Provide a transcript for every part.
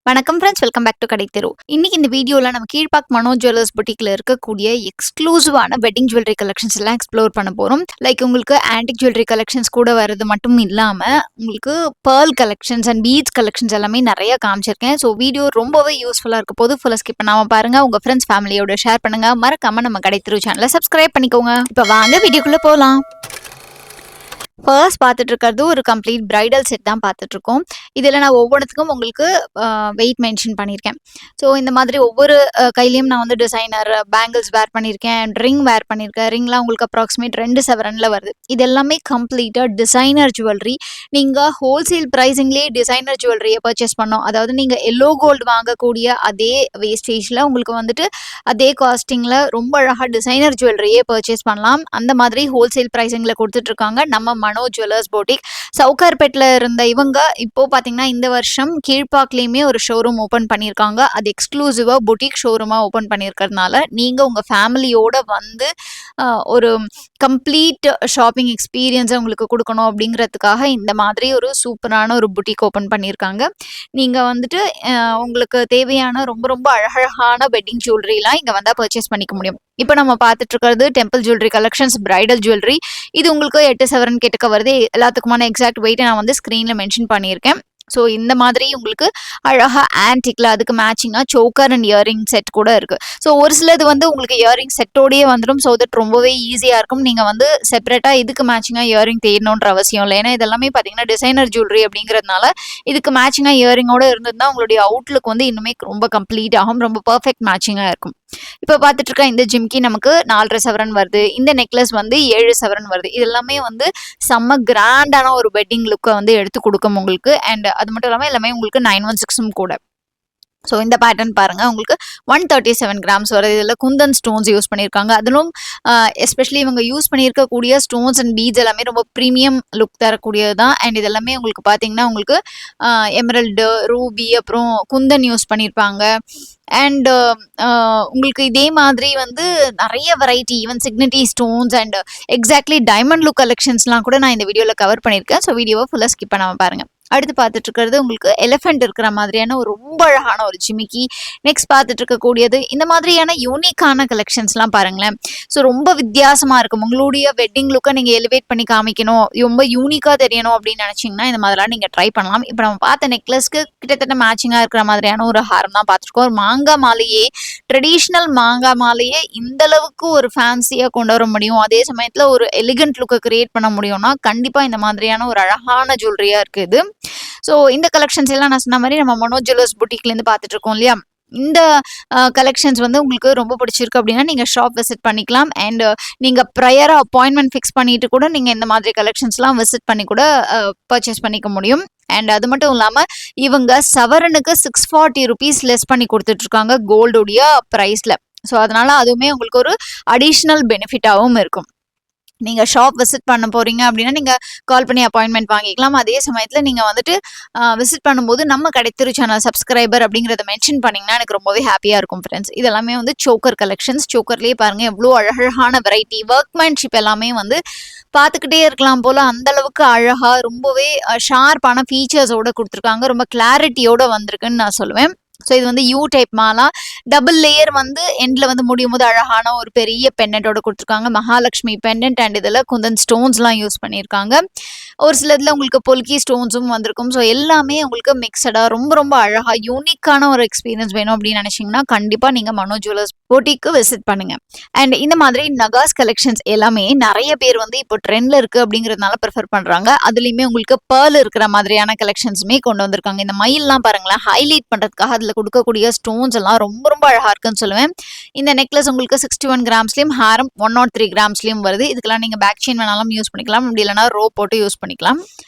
வணக்கம் friends, welcome back to கடை தெரு. இன்னைக்கு இந்த வீடியோல நம்ம கீழ்பாக் மனோ ஜுவல்லர்ஸ் புட்டிக்ல இருக்கக்கூடிய எக்ஸ்க்ளூசிவான வெட்டிங் ஜுவல்லரி கலெக்ஷன்ஸ் எல்லாம் எக்ஸ்ப்ளோர் பண்ண போறோம். லைக் உங்களுக்கு ஆன்டிக் ஜுவல்லரி கலெக்ஷன்ஸ் கூட வர்றது மட்டும் இல்லாம உங்களுக்கு pearl collections and beads collections எல்லாமே நிறைய காமிச்சிருக்கேன். ஸோ வீடியோ ரொம்பவே யூஸ்ஃபுல்லா இருக்க போது ஃபுல்லா ஸ்கிப் பண்ணாம பாருங்க. உங்க ஃப்ரெண்ட்ஸ் ஃபேமிலியோட ஷேர் பண்ணுங்க. மறக்காம நம்ம கடை தெரு சேனலை சப்ஸ்கிரைப் பண்ணிக்கோங்க. இப்போ வாங்க வீடியோக்குள்ள போலாம். ஃபர்ஸ்ட் பார்த்துட்டு இருக்கிறது ஒரு கம்ப்ளீட் பிரைடல் செட் தான் பார்த்துட்டு இருக்கோம். இதில் நான் ஒவ்வொன்றுத்துக்கும் உங்களுக்கு வெயிட் மென்ஷன் பண்ணியிருக்கேன். ஸோ இந்த மாதிரி ஒவ்வொரு கையிலையும் நான் வந்து டிசைனர் பேங்கிள்ஸ் வேர் பண்ணியிருக்கேன், ரிங் வேர் பண்ணியிருக்கேன். ரிங்லாம் உங்களுக்கு அப்ராக்சிமேட் 2 சவரனில் வருது. இது எல்லாமே கம்ப்ளீட்டாக டிசைனர் ஜுவல்லரி. நீங்கள் ஹோல்சேல் ப்ரைஸிங்லேயே டிசைனர் ஜுவல்லரியை பர்ச்சேஸ் பண்ணோம். அதாவது நீங்கள் எல்லோ கோல்டு வாங்கக்கூடிய அதே வேஸ்டேஜில் உங்களுக்கு வந்துட்டு அதே காஸ்டிங்கில் ரொம்ப அழகாக டிசைனர் ஜுவல்லரியே பர்ச்சேஸ் பண்ணலாம். அந்த மாதிரி ஹோல்சேல் ப்ரைஸிங்கில் கொடுத்துட்ருக்காங்க நம்ம மனோ ஜுவல்லர்ஸ் போட்டிக். சவுகார்பேட்டில் இருந்த இவங்க இப்போ பார்த்தீங்கன்னா இந்த வருஷம் கீழ்பாக்லேயுமே ஒரு ஷோரூம் ஓப்பன் பண்ணியிருக்காங்க. அது எக்ஸ்க்ளூசிவாக பொட்டிக் ஷோரூமாக ஓப்பன் பண்ணியிருக்கிறதுனால நீங்கள் உங்கள் ஃபேமிலியோட வந்து ஒரு கம்ப்ளீட் ஷாப்பிங் எக்ஸ்பீரியன்ஸை உங்களுக்கு கொடுக்கணும் அப்படிங்கிறதுக்காக இந்த மாதிரி ஒரு சூப்பரான ஒரு புட்டிக் ஓப்பன் பண்ணியிருக்காங்க. நீங்கள் வந்துட்டு உங்களுக்கு தேவையான ரொம்ப ரொம்ப அழகழகான வெட்டிங் ஜுவல்லரிலாம் இங்கே வந்தால் பர்ச்சேஸ் பண்ணிக்க முடியும். இப்போ நம்ம பார்த்துட்டு இருக்கிறது temple jewellery collections, bridal jewellery. இது உங்களுக்கு 8 சவரன் கிட்டக்க வருது. எல்லாத்துக்குமான எக்ஸாக்ட் வெயிட்டை நான் வந்து ஸ்க்ரீனில் மென்ஷன் பண்ணியிருக்கேன். ஸோ இந்த மாதிரி உங்களுக்கு அழகாக ஆன்டிக்ல அதுக்கு மேட்சிங்காக சோக்கர் அண்ட் இயரிங் செட் கூட இருக்குது. ஸோ ஒரு சிலது வந்து உங்களுக்கு இயரிங் செட்டோடையே வந்துடும். ஸோ தட் ரொம்பவே ஈஸியாக இருக்கும். நீங்கள் வந்து செப்பரேட்டாக இதுக்கு மேட்சிங்காக இயரிங் தேடணுன்ற அவசியம் இல்லை. ஏன்னா இதெல்லாமே பார்த்தீங்கன்னா டிசைனர் ஜுவல்லரி அப்படிங்கிறதுனால இதுக்கு மேட்சிங்காக இயரிங்கோட இருந்ததுன்னா உங்களுடைய அவுட்லுக் வந்து இன்னுமே ரொம்ப கம்ப்ளீட் ஆகும், ரொம்ப பர்ஃபெக்ட் மேட்சிங்காக இருக்கும். இப்போ பார்த்துட்டு இருக்க இந்த ஜிம்கி நமக்கு 4.5 சவரன் வருது. இந்த நெக்லஸ் வந்து 7 சவரன் வருது. இது எல்லாமே வந்து செம்ம கிராண்டான ஒரு வெட்டிங் லுக்கை வந்து எடுத்து கொடுக்கும் உங்களுக்கு. அண்ட் அது மட்டும் இல்லாமல் எல்லாமே உங்களுக்கு 916 கூட. ஸோ இந்த பேட்டர்ன் பாருங்கள், உங்களுக்கு 137 கிராம்ஸ் வருது. இதில் குந்தன் ஸ்டோன்ஸ் யூஸ் பண்ணியிருக்காங்க. அதிலும் எஸ்பெஷலி இவங்க யூஸ் பண்ணியிருக்கக்கூடிய ஸ்டோன்ஸ் அண்ட் பீட்ஸ் எல்லாமே ரொம்ப ப்ரீமியம் லுக் தரக்கூடியது தான். அண்ட் இது எல்லாமே உங்களுக்கு பார்த்தீங்கன்னா உங்களுக்கு எமரல்டு, ரூபி, அப்புறம் குந்தன் யூஸ் பண்ணியிருப்பாங்க. அண்ட் உங்களுக்கு இதே மாதிரி வந்து நிறைய variety even signity stones and exactly diamond look கலெக்ஷன்ஸ்லாம் கூட நான் இந்த வீடியோவில் கவர் பண்ணியிருக்கேன். ஸோ வீடியோவை ஃபுல்லாக ஸ்கிப் பண்ணாமல் பாருங்கள். அடுத்து பார்த்துட்டு இருக்கிறது உங்களுக்கு எலிஃபென்ட் இருக்கிற மாதிரியான ஒரு ரொம்ப அழகான ஒரு ஜிமிக்கி. நெக்ஸ்ட் பார்த்துட்டு இருக்கக்கூடியது இந்த மாதிரியான யூனிக்கான கலெக்ஷன்ஸ்லாம் பாருங்களேன். ஸோ ரொம்ப வித்தியாசமாக இருக்கும். உங்களுடைய வெட்டிங் லுக்கை நீங்கள் எலிவேட் பண்ணி காமிக்கணும், ரொம்ப யூனிக்காக தெரியணும் அப்படின்னு நினச்சிங்கன்னா இந்த மாதிரிலாம் நீங்கள் ட்ரை பண்ணலாம். இப்போ நம்ம பார்த்த நெக்லஸ்க்கு கிட்டத்தட்ட மேட்சிங்காக இருக்கிற மாதிரியான ஒரு ஹாரம் தான் பார்த்துருக்கோம். ஒரு மாங்காய் மாலையே, ட்ரெடிஷ்னல் மாங்காய் மாலையே இந்த அளவுக்கு ஒரு ஃபேன்சியாக கொண்டு வர முடியும், அதே சமயத்தில் ஒரு எலிகண்ட் லுக்கை கிரியேட் பண்ண முடியும்னா கண்டிப்பாக இந்த மாதிரியான ஒரு அழகான ஜுவல்லரியாக இருக்குது. ஸோ இந்த கலெக்ஷன்ஸ் எல்லாம் நான் சொன்ன மாதிரி நம்ம மனோ ஜுவல்லர்ஸ் புட்டிக்லேருந்து பார்த்துட்டு இருக்கோம் இல்லையா. இந்த கலெக்ஷன்ஸ் வந்து உங்களுக்கு ரொம்ப பிடிச்சிருக்கு அப்படின்னா நீங்கள் ஷாப் விசிட் பண்ணிக்கலாம். அண்ட் நீங்கள் ப்ரையராக அப்பாயின்மெண்ட் ஃபிக்ஸ் பண்ணிட்டு கூட நீங்கள் இந்த மாதிரி கலெக்ஷன்ஸ்லாம் விசிட் பண்ணி கூட பர்ச்சேஸ் பண்ணிக்க முடியும். அண்ட் அது மட்டும் இல்லாமல் இவங்க சவரனுக்கு 640 rupees லெஸ் பண்ணி கொடுத்துட்ருக்காங்க கோல்டுடைய ப்ரைஸில். ஸோ அதனால் அதுவுமே உங்களுக்கு ஒரு அடிஷ்னல் பெனிஃபிட்டாகவும் இருக்கும். நீங்கள் ஷாப் விசிட் பண்ண போகிறீங்க அப்படின்னா நீங்கள் கால் பண்ணி அப்பாயின்மெண்ட் வாங்கிக்கலாம். அதே சமயத்தில் நீங்கள் வந்துட்டு விசிட் பண்ணும்போது நம்ம கடைத்தெரு சேனல் சப்ஸ்கிரைபர் அப்படிங்கிறத மென்ஷன் பண்ணிங்கன்னா எனக்கு ரொம்பவே ஹாப்பியாக இருக்கும் ஃப்ரெண்ட்ஸ். இதெல்லாமே வந்து சோக்கர் கலெக்ஷன்ஸ். சோக்கர்லேயே பாருங்கள் எவ்வளோ அழகான வெரைட்டி, ஒர்க்மேன்ஷிப் எல்லாமே வந்து பார்த்துக்கிட்டே இருக்கலாம் போல் அந்தளவுக்கு அழகாக ரொம்பவே ஷார்ப்பான ஃபீச்சர்ஸோடு கொடுத்துருக்காங்க. ரொம்ப கிளாரிட்டியோடு வந்திருக்குன்னு நான் சொல்லுவேன். ஸோ இது வந்து you type Mala, double layer வந்து எண்டில் வந்து முடியும் போது அழகான ஒரு பெரிய பெண்டன்ட்டோட கொடுத்துருக்காங்க. மகாலட்சுமி பெண்டன்ட் அண்ட் இதில் குந்தன் ஸ்டோன்ஸ்லாம் யூஸ் பண்ணியிருக்காங்க. ஒரு சிலதில் உங்களுக்கு பொல்கி ஸ்டோன்ஸும் வந்திருக்கும். ஸோ எல்லாமே உங்களுக்கு மிக்சடாக ரொம்ப ரொம்ப அழகாக யூனிக்கான ஒரு எக்ஸ்பீரியன்ஸ் வேணும் அப்படின்னு நினச்சிங்கன்னா கண்டிப்பாக நீங்கள் மனோ ஜுவல்லர்ஸ் போட்டிக்கு விசிட் பண்ணுங்கள். அண்ட் இந்த மாதிரி நகாஸ் கலெக்ஷன்ஸ் எல்லாமே நிறைய பேர் வந்து இப்போ ட்ரெண்டில் இருக்குது அப்படிங்கிறதுனால ப்ரிஃபர் பண்ணுறாங்க. அதுலேயுமே உங்களுக்கு பேர்ல் இருக்கிற மாதிரியான கலெக்ஷன்ஸுமே கொண்டு வந்திருக்காங்க. இந்த மயில்லாம் பாருங்களேன், ஹைலைட் பண்ணுறதுக்காக அதில் கொடுக்கக்கூடிய ஸ்டோன்ஸ் எல்லாம் ரொம்ப ரொம்ப அழகாக இருக்குன்னு சொல்லுவேன். இந்த நெக்லஸ் உங்களுக்கு 61 கிராம்ஸ்லையும் ஹாரம் 103 கிராம்ஸ்லையும் வருது. இதுக்கெல்லாம் நீங்கள் பேக் செயின் வேணாலும் யூஸ் பண்ணிக்கலாம், அப்படி இல்லைனா ரோ போட்டு யூஸ் பண்ணிக்கலாம்.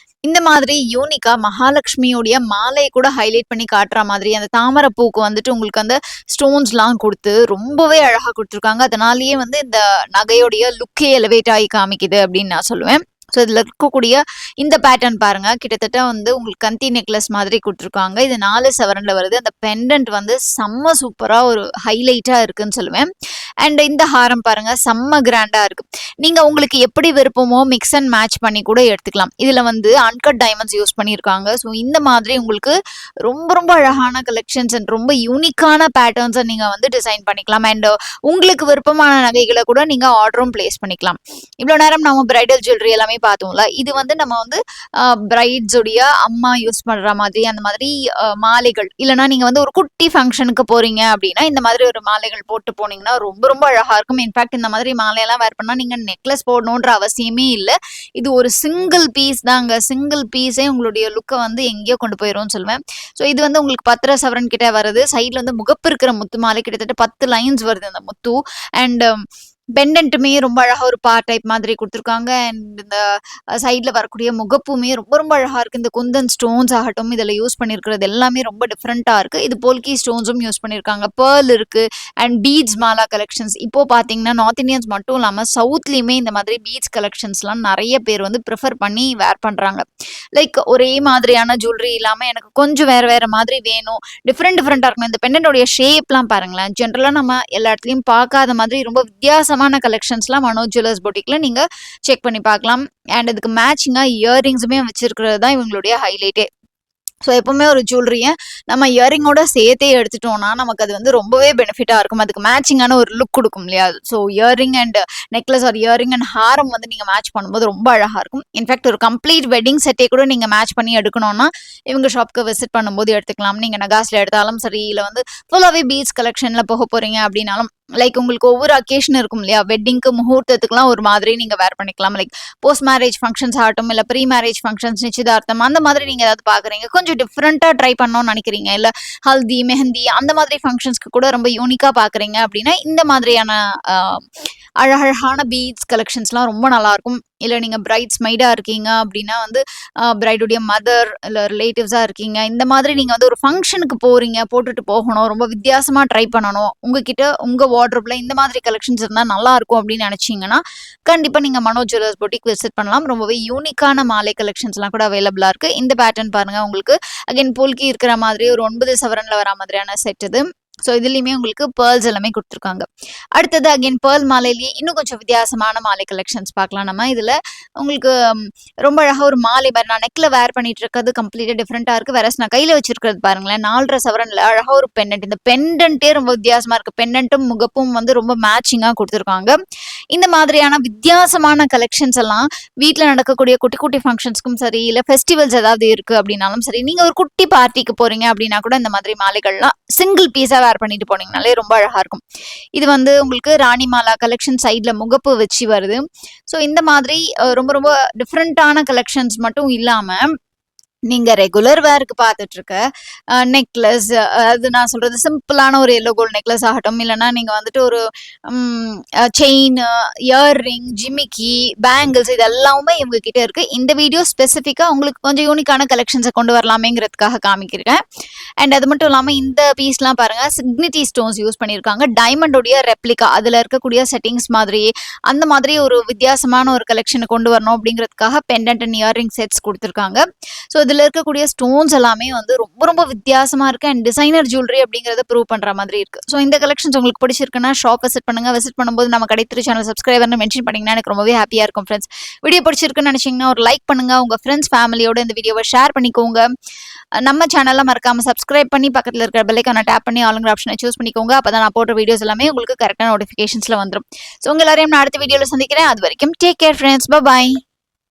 இந்த மாதிரி யூனிக்கா மகாலட்சுமியோடைய மாலையை கூட ஹைலைட் பண்ணி காட்டுற மாதிரி அந்த தாமரை பூக்கு வந்துட்டு உங்களுக்கு அந்த ஸ்டோன்ஸ்லாம் கொடுத்து ரொம்பவே அழகாக கொடுத்துருக்காங்க. அதனாலேயே வந்து இந்த நகையோடைய லுக்கே எலிவேட் ஆகி காமிக்குது அப்படின்னு நான் சொல்லுவேன். ஸோ இதில் இருக்கக்கூடிய இந்த பேட்டர்ன் பாருங்கள், கிட்டத்தட்ட வந்து உங்களுக்கு கந்தி நெக்லஸ் மாதிரி கொடுத்துருக்காங்க. இது 4 சவரனில் வருது. அந்த பெண்டன்ட் வந்து செம்ம சூப்பராக ஒரு ஹைலைட்டாக இருக்குன்னு சொல்லுவேன். அண்ட் இந்த ஹாரம் பாருங்க செம்ம கிராண்டா இருக்கு. நீங்க உங்களுக்கு எப்படி விருப்பமோ மிக்ஸ் அண்ட் மேட்ச் பண்ணி கூட எடுத்துக்கலாம். இதுல வந்து அன்கட் டைமண்ட்ஸ் யூஸ் பண்ணியிருக்காங்க. ஸோ இந்த மாதிரி உங்களுக்கு ரொம்ப ரொம்ப அழகான கலெக்ஷன்ஸ் அண்ட் ரொம்ப யூனிக்கான பேட்டர்ன்ஸை நீங்க வந்து டிசைன் பண்ணிக்கலாம். அண்ட் உங்களுக்கு விருப்பமான நகைகளை கூட நீங்க ஆர்டரும் பிளேஸ் பண்ணிக்கலாம். இவ்வளவு நேரம் நம்ம பிரைடல் ஜுவல்லரி எல்லாமே பார்த்தோம்ல. இது வந்து நம்ம வந்து பிரைட்ஸுடைய அம்மா யூஸ் பண்ற மாதிரி அந்த மாதிரி மாலைகள், இல்லைன்னா நீங்க வந்து ஒரு குட்டி ஃபங்க்ஷனுக்கு போறீங்க அப்படின்னா இந்த மாதிரி ஒரு மாலைகள் போட்டு போனீங்கன்னா ரொம்ப ரொம்ப அழகா இருக்கும். இன்ஃபேக்ட் இந்த மாதிரி மாலையெல்லாம் வேர் பண்ணா நீங்க நெக்லஸ் போடணுன்ற அவசியமே இல்லை. இது ஒரு சிங்கிள் பீஸ் தாங்க. சிங்கிள் பீஸே உங்களுடைய லுக்கை வந்து எங்கேயோ கொண்டு போயிரும்னு சொல்லுவேன். ஸோ இது வந்து உங்களுக்கு 10 சவரன் கிட்ட வருது. சைட்ல வந்து முகப்பு இருக்கிற முத்து மாலை கிட்டத்தட்ட 10 லைன்ஸ் வருது அந்த முத்து. அண்ட் பெண்டன்ட்டுமே ரொம்ப அழகா ஒரு பார் டைப் மாதிரி கொடுத்துருக்காங்க. அண்ட் இந்த சைட்ல வரக்கூடிய முகப்புமே ரொம்ப ரொம்ப அழகா இருக்கு. இந்த குந்தன் ஸ்டோன்ஸ் ஆகட்டும், இதுல யூஸ் பண்ணிருக்கிறது எல்லாமே ரொம்ப டிஃப்ரெண்டா இருக்கு. இது போல்கி ஸ்டோன்ஸும் யூஸ் பண்ணிருக்காங்க, பேர்ல் இருக்கு அண்ட் பீட்ஸ் மாலா கலெக்ஷன்ஸ். இப்போ பாத்தீங்கன்னா நார்த் இந்தியன்ஸ் மட்டும் இல்லாம சவுத்லயுமே இந்த மாதிரி பீட்ஸ் கலெக்ஷன்ஸ்லாம் நிறைய பேர் வந்து ப்ரிஃபர் பண்ணி வேர் பண்றாங்க. லைக் ஒரே மாதிரியான ஜுவல்லரி இல்லாம எனக்கு கொஞ்சம் வேற வேற மாதிரி வேணும், டிஃப்ரெண்டா இருக்கணும். இந்த பெண்டன்டோடைய ஷேப்லாம் பாருங்களேன். ஜென்ரலா நம்ம எல்லா இடத்துலயும் பார்க்காத மாதிரி ரொம்ப வித்தியாசமான கலெக்ஷன்ஸ்லாம் மனோஜ் ஜுவல்லர்ஸ் பொட்டிக்ல நீங்க செக் பண்ணி பார்க்கலாம். அண்ட் இதுக்கு மேட்சிங்கா இயர்ரிங்ஸுமே வச்சிருக்கிறது தான் இவங்களுடைய ஹைலைட்டே. ஸோ எப்பவுமே ஒரு ஜுவல்லரியை நம்ம இயரிங்கோட சேர்த்தே எடுத்துட்டோம்னா நமக்கு அது வந்து ரொம்பவே பெனிஃபிட்டாக இருக்கும். அதுக்கு மேட்சிங்கான ஒரு லுக் கொடுக்கும் இல்லையா? So earring and necklace or earring and ஹாரம் வந்து நீங்கள் மேட்ச் பண்ணும்போது ரொம்ப அழகாக இருக்கும். இன்ஃபேக்ட் ஒரு கம்ப்ளீட் வெட்டிங் செட்டே கூட நீங்கள் மேட்ச் பண்ணி எடுக்கணும்னா இவங்க ஷாப்க்கு விசிட் பண்ணும்போது எடுத்துக்கலாம். நீங்கள் நகாஸில் எடுத்தாலும் சரி, இல்லை வந்து ஃபுல்லாகவே பீட்ஸ் கலெக்ஷனில் போக போகிறீங்க அப்படின்னாலும், லைக் உங்களுக்கு ஒவ்வொரு அக்கேஷன் இருக்கும் இல்லையா? வெட்டிங்க்கு முகூர்த்தத்துக்குலாம் ஒரு மாதிரி நீங்கள் வேர் பண்ணிக்கலாம். லைக் போஸ்ட் மேரேஜ் ஃபங்க்ஷன்ஸ் ஆகட்டும், இல்லை ப்ரீ மேரேஜ் ஃபங்க்ஷன்ஸ், நிச்சயதார்த்தம், அந்த மாதிரி நீங்கள் ஏதாவது பார்க்குறீங்க, கொஞ்சம் டிஃப்ரெண்ட்டாக ட்ரை பண்ணணும்னு நினைக்கிறீங்க, இல்லை ஹல்தி மெஹந்தி அந்த மாதிரி ஃபங்க்ஷன்ஸ்க்கு கூட ரொம்ப யூனிக்காக பார்க்குறீங்க அப்படின்னா இந்த மாதிரியான அழகழகான பீட்ஸ் கலெக்ஷன்ஸ்லாம் ரொம்ப நல்லாயிருக்கும். இல்லை நீங்கள் பிரைட்ஸ் மெய்டாக இருக்கீங்க அப்படின்னா வந்து பிரைடுடைய மதர் இல்லை ரிலேட்டிவ்ஸாக இருக்கீங்க, இந்த மாதிரி நீங்கள் வந்து ஒரு ஃபங்க்ஷனுக்கு போகிறீங்க, போட்டுட்டு போகணும், ரொம்ப வித்தியாசமாக ட்ரை பண்ணணும், உங்ககிட்ட உங்கள் வார்ட்ரோப்பில் இந்த மாதிரி கலெக்ஷன்ஸ் இருந்தால் நல்லாயிருக்கும் அப்படின்னு நினச்சிங்கன்னா கண்டிப்பாக நீங்கள் மனோஜ் ஜுவல்லர்ஸ் பொட்டிக் விசிட் பண்ணலாம். ரொம்பவே யூனிக்கான மாலை கலெக்ஷன்ஸ்லாம் கூட அவைலபிளாக இருக்குது. இந்த பேட்டர்ன் பாருங்கள், உங்களுக்கு அகைன் போல்கி இருக்கிற மாதிரி ஒரு 9 சவரனில் வர மாதிரியான செட் இது. ஸோ இதுலேயுமே உங்களுக்கு பேர்ல்ஸ் எல்லாமே கொடுத்துருக்காங்க. அடுத்தது அகைன் பேர்ல் மாலையிலேயே இன்னும் கொஞ்சம் வித்தியாசமான மாலை கலெக்ஷன்ஸ் பார்க்கலாம் நம்ம. இதில் உங்களுக்கு ரொம்ப அழகாக ஒரு மாலை மாதிரி நான் நெக்கில் வேர் பண்ணிட்டு இருக்கிறது கம்ப்ளீட்டாக டிஃப்ரெண்ட்டாக இருக்குது. வேற நான் கையில் வச்சிருக்கிறது பாருங்களேன், 4.5 சவரனில் அழகாக ஒரு பெண்டன்ட். இந்த பெண்டன்ட்டே ரொம்ப வித்தியாசமாக இருக்குது. பெண்டன்ட்டும் முகப்பும் வந்து ரொம்ப மேட்சிங்காக கொடுத்துருக்காங்க. இந்த மாதிரியான வித்தியாசமான கலெக்ஷன்ஸ் எல்லாம் வீட்டில் நடக்கக்கூடிய குட்டி குட்டி ஃபங்க்ஷன்ஸ்க்கும் சரி, இல்லை ஃபெஸ்டிவல்ஸ் ஏதாவது இருக்குது அப்படின்னாலும் சரி, நீங்கள் ஒரு குட்டி பார்ட்டிக்கு போகிறீங்க அப்படின்னா கூட இந்த மாதிரி மாலைகள்லாம் சிங்கிள் பீஸாக வேர் பண்ணிட்டு போனீங்கனாலே ரொம்ப அழகா இருக்கும். இது வந்து உங்களுக்கு ராணி மாலா கலெக்ஷன், சைட்ல முகப்பு வச்சு வருது. ஸோ இந்த மாதிரி ரொம்ப ரொம்ப டிஃப்ரெண்டான கலெக்ஷன்ஸ் மட்டும் இல்லாம நீங்க ரெகுலர் வேருக்கு பார்த்துட்டு இருக்க நெக்லஸ், அது நான் சொல்றது சிம்பிளான ஒரு எல்லோ கோல்டு நெக்லஸ் ஆகட்டும், இல்லைன்னா நீங்க வந்துட்டு ஒரு செயின், இயர்ரிங், ஜிமிக்கி, பேங்கிள்ஸ், இது எல்லாமே இவங்க கிட்ட இருக்கு. இந்த வீடியோ ஸ்பெசிஃபிக்கா உங்களுக்கு கொஞ்சம் யூனிக்கான கலெக்ஷன்ஸை கொண்டு வரலாமேங்கிறதுக்காக காமிக்கிறேன். அண்ட் அது மட்டும் இல்லாம இந்த பீஸ்லாம் பாருங்க, சிக்னிட்டி ஸ்டோன்ஸ் யூஸ் பண்ணியிருக்காங்க. டைமண்டோடைய ரெப்ளிகா, அதுல இருக்கக்கூடிய செட்டிங்ஸ் மாதிரி அந்த மாதிரி ஒரு வித்தியாசமான ஒரு கலெக்ஷனை கொண்டு வரணும் அப்படிங்கிறதுக்காக பெண்டன்ட் அண்ட் இயர்ரிங் செட்ஸ் கொடுத்துருக்காங்க. ஸோ இதில் இருக்கக்கூடிய ஸ்டோன்ஸ் எல்லாமே வந்து ரொம்ப ரொம்ப வித்தியாசமாக இருக்குது. அண்ட் டிசைனர் ஜுவல்லரி அப்படிங்கிறத ப்ரூவ் பண்ணுற மாதிரி இருக்குது. ஸோ இந்த கலெக்ஷன்ஸ் உங்களுக்கு பிடிச்சிருக்குன்னா ஷாப் விசிட் பண்ணுங்கள். விசிட் பண்ணும்போது நம்ம கடை சேனல் சப்ஸ்கிரைபர்னு மென்ஷன் பண்ணிங்கன்னா எனக்கு ரொம்பவே ஹாப்பியாக இருக்கும் ஃப்ரெண்ட்ஸ். வீடியோ பிடிச்சிருக்குன்னு நினச்சிங்கன்னா ஒரு லைக் பண்ணுங்கள். உங்கள் ஃப்ரெண்ட்ஸ் ஃபேமிலியோட இந்த வீடியோவை ஷேர் பண்ணிக்கோங்க. நம்ம சேனலில் மறக்காமல் சப்ஸ்கிரைப் பண்ணி பக்கத்தில் இருக்கிற பெல்லைக்கான டேப் பண்ணி ஆளுங்கிற ஆப்ஷனை சூஸ் பண்ணிக்கோங்க. அப்போ தான் நான் போடுற வீடியோஸ் எல்லாமே உங்களுக்கு கரெக்டான நோட்டிஃபிகேஷன்ஸில் வந்துடும். ஸோ உங்கள் எல்லாரையும் நான் அடுத்த வீடியோவில் சந்திக்கிறேன். அது வரைக்கும் டேக் கேர் ஃப்ரெண்ட்ஸ். பாய்.